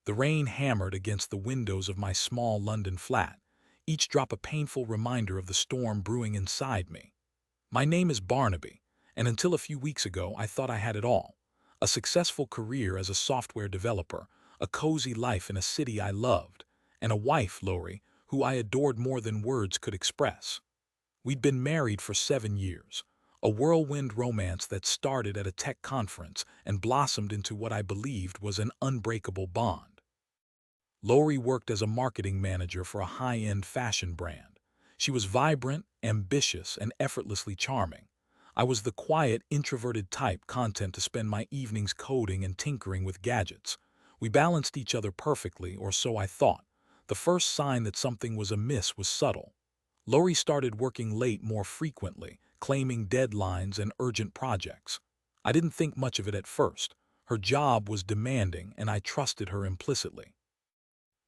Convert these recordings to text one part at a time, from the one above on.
The rain hammered against the windows of my small London flat, each drop a painful reminder of the storm brewing inside me. My name is Barnaby, and until a few weeks ago I thought I had it all. A successful career as a software developer, a cozy life in a city I loved, and a wife, Lori, who I adored more than words could express. We'd been married for 7 years, a whirlwind romance that started at a tech conference and blossomed into what I believed was an unbreakable bond. Lori worked as a marketing manager for a high-end fashion brand. She was vibrant, ambitious, and effortlessly charming. I was the quiet, introverted type content to spend my evenings coding and tinkering with gadgets. We balanced each other perfectly, or so I thought. The first sign that something was amiss was subtle. Lori started working late more frequently, claiming deadlines and urgent projects. I didn't think much of it at first. Her job was demanding, and I trusted her implicitly.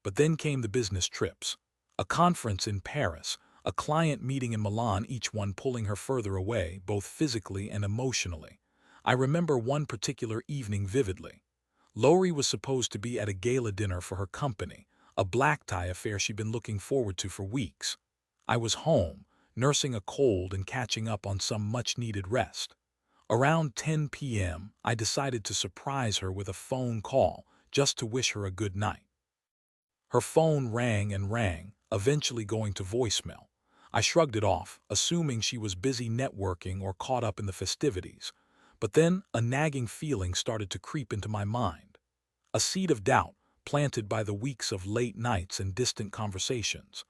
But then came the business trips. A conference in Paris, a client meeting in Milan, each one pulling her further away, both physically and emotionally. I remember one particular evening vividly. Lori was supposed to be at a gala dinner for her company, a black tie affair she'd been looking forward to for weeks. I was home, nursing a cold and catching up on some much-needed rest. Around 10 p.m., I decided to surprise her with a phone call just to wish her a good night. Her phone rang and rang, eventually going to voicemail. I shrugged it off, assuming she was busy networking or caught up in the festivities. But then a nagging feeling started to creep into my mind. A seed of doubt, planted by the weeks of late nights and distant conversations.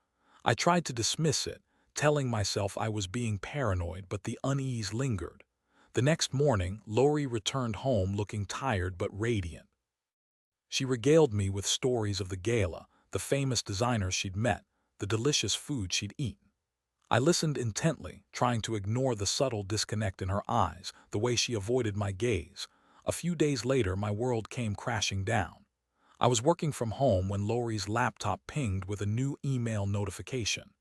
I tried to dismiss it, telling myself I was being paranoid, but the unease lingered. The next morning, Lori returned home looking tired but radiant. She regaled me with stories of the gala, the famous designers she'd met, the delicious food she'd eaten. I listened intently, trying to ignore the subtle disconnect in her eyes, the way she avoided my gaze. A few days later, my world came crashing down. I was working from home when Lori's laptop pinged with a new email notification.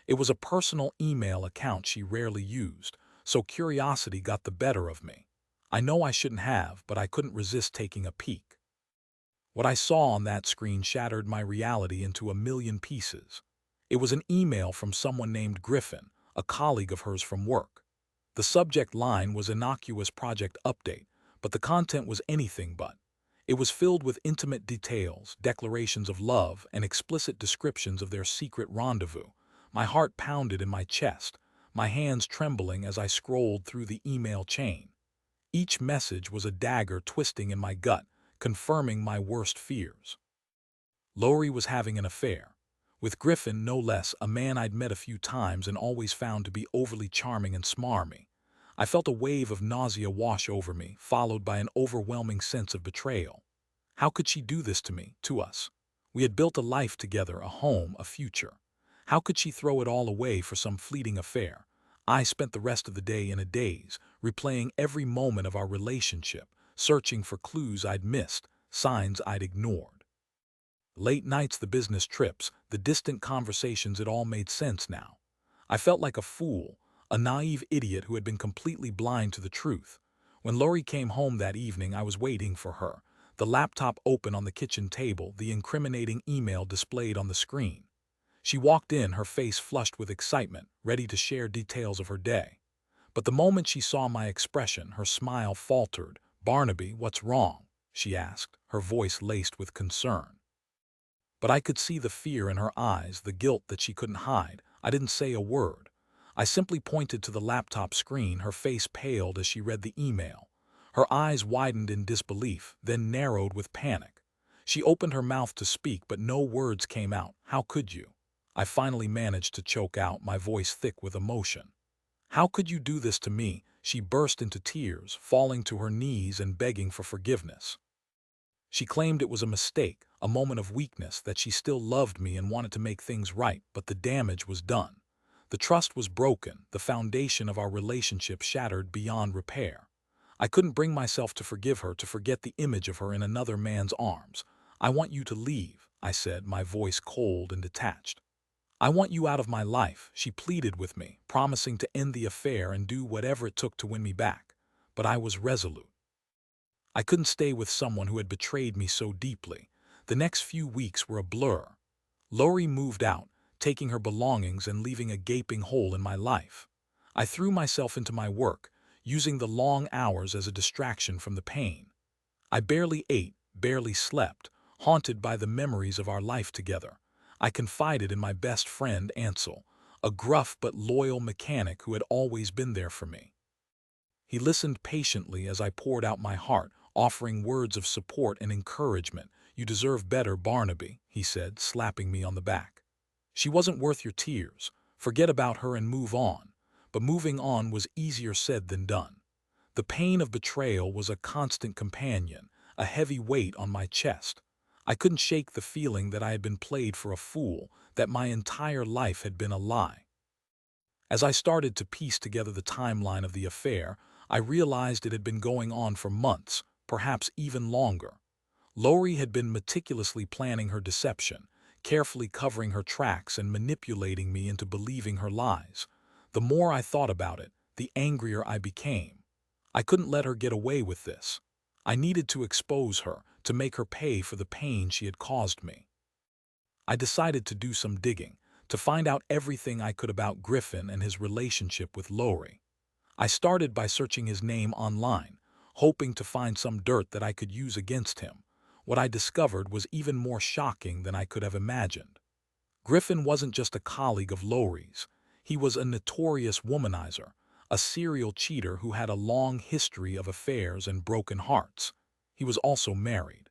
It was a personal email account she rarely used, so curiosity got the better of me. I know I shouldn't have, but I couldn't resist taking a peek. What I saw on that screen shattered my reality into a million pieces. It was an email from someone named Griffin, a colleague of hers from work. The subject line was innocuous project update, but the content was anything but. It was filled with intimate details, declarations of love, and explicit descriptions of their secret rendezvous. My heart pounded in my chest, my hands trembling as I scrolled through the email chain. Each message was a dagger twisting in my gut, confirming my worst fears. Lori was having an affair. With Griffin, no less, a man I'd met a few times and always found to be overly charming and smarmy. I felt a wave of nausea wash over me, followed by an overwhelming sense of betrayal. How could she do this to me, to us? We had built a life together, a home, a future. How could she throw it all away for some fleeting affair? I spent the rest of the day in a daze, replaying every moment of our relationship, searching for clues I'd missed, signs I'd ignored. Late nights, the business trips, the distant conversations, it all made sense now. I felt like a fool, a naive idiot who had been completely blind to the truth. When Lori came home that evening, I was waiting for her, the laptop open on the kitchen table, the incriminating email displayed on the screen. She walked in, her face flushed with excitement, ready to share details of her day. But the moment she saw my expression, her smile faltered. "Barnaby, what's wrong?" she asked, her voice laced with concern. But I could see the fear in her eyes, the guilt that she couldn't hide. I didn't say a word. I simply pointed to the laptop screen. Her face paled as she read the email. Her eyes widened in disbelief, then narrowed with panic. She opened her mouth to speak, but no words came out. "How could you?" I finally managed to choke out, my voice thick with emotion. "How could you do this to me?" She burst into tears, falling to her knees and begging for forgiveness. She claimed it was a mistake, a moment of weakness, that she still loved me and wanted to make things right, but the damage was done. The trust was broken, the foundation of our relationship shattered beyond repair. I couldn't bring myself to forgive her, to forget the image of her in another man's arms. "I want you to leave," I said, my voice cold and detached. "I want you out of my life," she pleaded with me, promising to end the affair and do whatever it took to win me back. But I was resolute. I couldn't stay with someone who had betrayed me so deeply. The next few weeks were a blur. Lori moved out, taking her belongings and leaving a gaping hole in my life. I threw myself into my work, using the long hours as a distraction from the pain. I barely ate, barely slept, haunted by the memories of our life together. I confided in my best friend, Ansel, a gruff but loyal mechanic who had always been there for me. He listened patiently as I poured out my heart, offering words of support and encouragement. "You deserve better, Barnaby," he said, slapping me on the back. "She wasn't worth your tears. Forget about her and move on." But moving on was easier said than done. The pain of betrayal was a constant companion, a heavy weight on my chest. I couldn't shake the feeling that I had been played for a fool, that my entire life had been a lie. As I started to piece together the timeline of the affair, I realized it had been going on for months, perhaps even longer. Lori had been meticulously planning her deception, carefully covering her tracks and manipulating me into believing her lies. The more I thought about it, the angrier I became. I couldn't let her get away with this. I needed to expose her, to make her pay for the pain she had caused me. I decided to do some digging, to find out everything I could about Griffin and his relationship with Lori. I started by searching his name online, hoping to find some dirt that I could use against him. What I discovered was even more shocking than I could have imagined. Griffin wasn't just a colleague of Lori's. He was a notorious womanizer, a serial cheater who had a long history of affairs and broken hearts. He was also married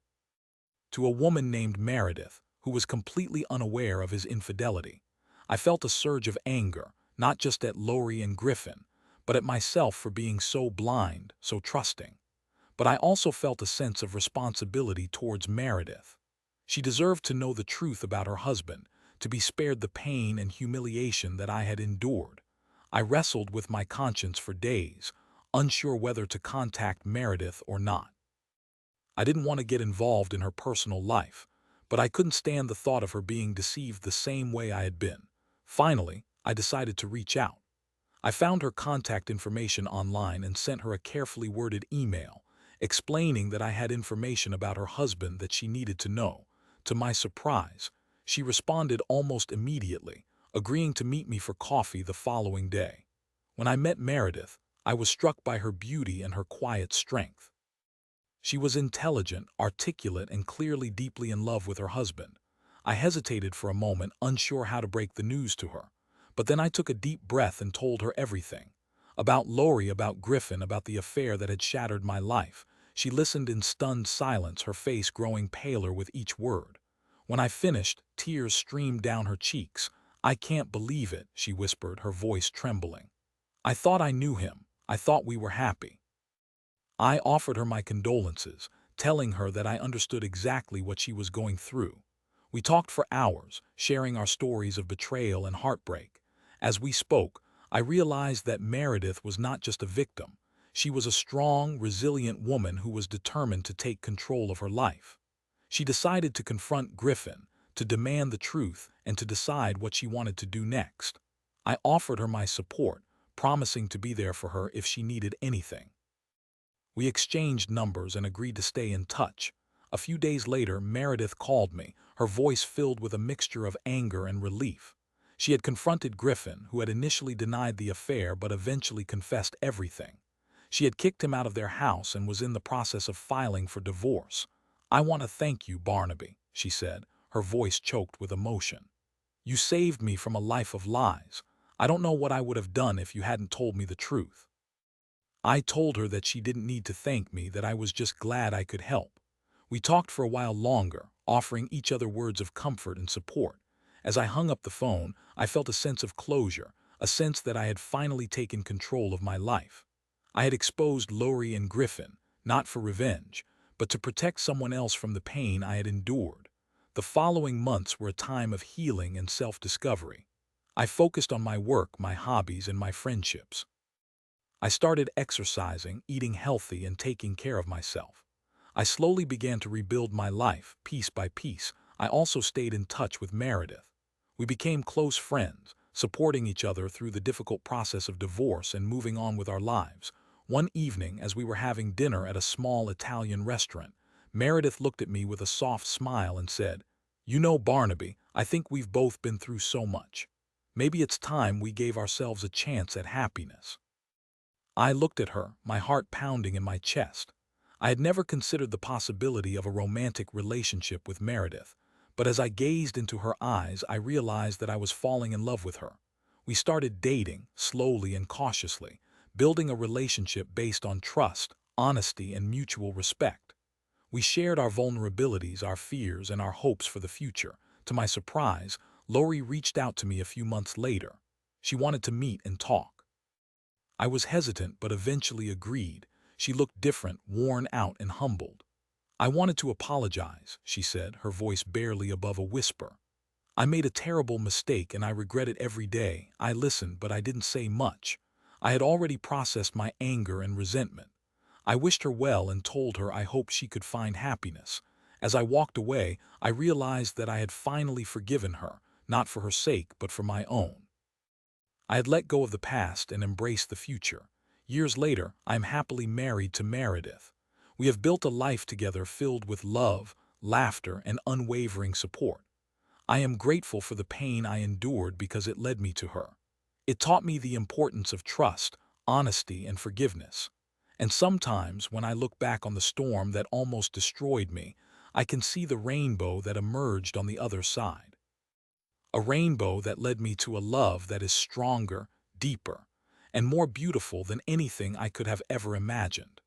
to a woman named Meredith, who was completely unaware of his infidelity. I felt a surge of anger, not just at Lori and Griffin, but at myself for being so blind, so trusting. But I also felt a sense of responsibility towards Meredith. She deserved to know the truth about her husband, to be spared the pain and humiliation that I had endured. I wrestled with my conscience for days, unsure whether to contact Meredith or not. I didn't want to get involved in her personal life, but I couldn't stand the thought of her being deceived the same way I had been. Finally, I decided to reach out. I found her contact information online and sent her a carefully worded email, explaining that I had information about her husband that she needed to know. To my surprise, she responded almost immediately, agreeing to meet me for coffee the following day. When I met Meredith, I was struck by her beauty and her quiet strength. She was intelligent, articulate, and clearly deeply in love with her husband. I hesitated for a moment, unsure how to break the news to her. But then I took a deep breath and told her everything. About Lori, about Griffin, about the affair that had shattered my life. She listened in stunned silence, her face growing paler with each word. When I finished, tears streamed down her cheeks. "I can't believe it," she whispered, her voice trembling. "I thought I knew him. I thought we were happy." I offered her my condolences, telling her that I understood exactly what she was going through. We talked for hours, sharing our stories of betrayal and heartbreak. As we spoke, I realized that Meredith was not just a victim. She was a strong, resilient woman who was determined to take control of her life. She decided to confront Griffin, to demand the truth, and to decide what she wanted to do next. I offered her my support, promising to be there for her if she needed anything. We exchanged numbers and agreed to stay in touch. A few days later, Meredith called me, her voice filled with a mixture of anger and relief. She had confronted Griffin, who had initially denied the affair but eventually confessed everything. She had kicked him out of their house and was in the process of filing for divorce. "I want to thank you, Barnaby," she said, her voice choked with emotion. "You saved me from a life of lies. I don't know what I would have done if you hadn't told me the truth." I told her that she didn't need to thank me, that I was just glad I could help. We talked for a while longer, offering each other words of comfort and support. As I hung up the phone, I felt a sense of closure, a sense that I had finally taken control of my life. I had exposed Lori and Griffin, not for revenge, but to protect someone else from the pain I had endured. The following months were a time of healing and self-discovery. I focused on my work, my hobbies, and my friendships. I started exercising, eating healthy, and taking care of myself. I slowly began to rebuild my life, piece by piece. I also stayed in touch with Meredith. We became close friends, supporting each other through the difficult process of divorce and moving on with our lives. One evening, as we were having dinner at a small Italian restaurant, Meredith looked at me with a soft smile and said, "You know, Barnaby, I think we've both been through so much. Maybe it's time we gave ourselves a chance at happiness." I looked at her, my heart pounding in my chest. I had never considered the possibility of a romantic relationship with Meredith, but as I gazed into her eyes, I realized that I was falling in love with her. We started dating, slowly and cautiously, building a relationship based on trust, honesty, and mutual respect. We shared our vulnerabilities, our fears, and our hopes for the future. To my surprise, Lori reached out to me a few months later. She wanted to meet and talk. I was hesitant but eventually agreed. She looked different, worn out and humbled. "I wanted to apologize," she said, her voice barely above a whisper. "I made a terrible mistake and I regret it every day. I listened, but I didn't say much. I had already processed my anger and resentment. I wished her well and told her I hoped she could find happiness. As I walked away, I realized that I had finally forgiven her, not for her sake, but for my own. I had let go of the past and embraced the future. Years later, I am happily married to Meredith. We have built a life together filled with love, laughter, and unwavering support. I am grateful for the pain I endured because it led me to her. It taught me the importance of trust, honesty, and forgiveness. And sometimes, when I look back on the storm that almost destroyed me, I can see the rainbow that emerged on the other side. A rainbow that led me to a love that is stronger, deeper, and more beautiful than anything I could have ever imagined.